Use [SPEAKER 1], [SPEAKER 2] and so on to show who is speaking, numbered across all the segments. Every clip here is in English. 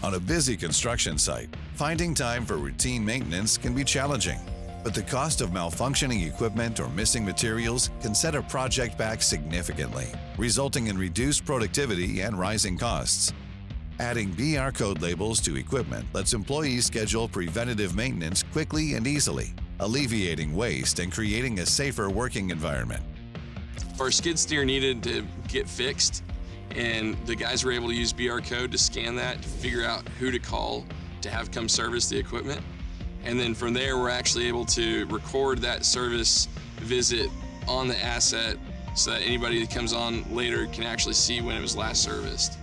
[SPEAKER 1] On a busy construction site, finding time for routine maintenance can be challenging, but the cost of malfunctioning equipment or missing materials can set a project back significantly, resulting in reduced productivity and rising costs. Adding BR code labels to equipment lets employees schedule preventative maintenance quickly and easily, alleviating waste and creating a safer working environment.
[SPEAKER 2] Our skid steer needed to get fixed, and the guys were able to use BR code to scan that to figure out who to call to have come service the equipment. And then from there, we're actually able to record that service visit on the asset so that anybody that comes on later can actually see when it was last serviced.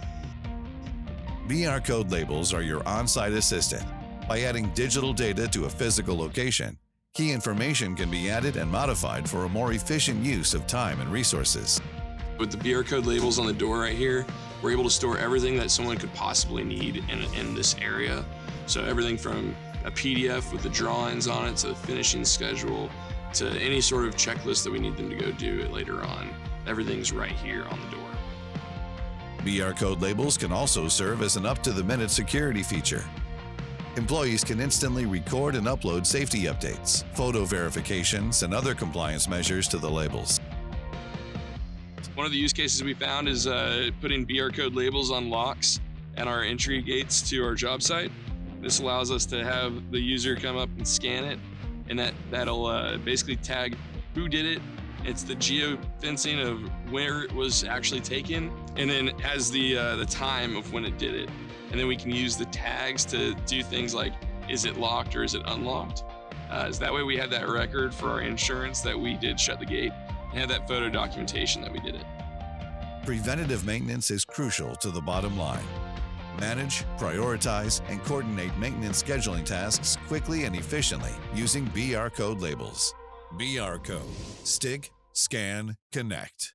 [SPEAKER 1] BR code labels are your on-site assistant. By adding digital data to a physical location, key information can be added and modified for a more efficient use of time and resources.
[SPEAKER 2] With the BR code labels on the door right here, we're able to store everything that someone could possibly need in this area. So everything from a PDF with the drawings on it to the finishing schedule to any sort of checklist that we need them to go do it later on. Everything's right here on the door.
[SPEAKER 1] BR code labels can also serve as an up-to-the-minute security feature. Employees can instantly record and upload safety updates, photo verifications, and other compliance measures to the labels.
[SPEAKER 2] One of the use cases we found is putting BR code labels on locks at our entry gates to our job site. This allows us to have the user come up and scan it, and that'll basically tag who did it. It's the geo-fencing of where it was actually taken, and then has the time of when it did it. And then we can use the tags to do things like, is it locked or is it unlocked? So that way we have that record for our insurance that we did shut the gate, and have that photo documentation that we did it.
[SPEAKER 1] Preventative maintenance is crucial to the bottom line. Manage, prioritize, and coordinate maintenance scheduling tasks quickly and efficiently using BR code labels. BR code. Stick, scan, connect.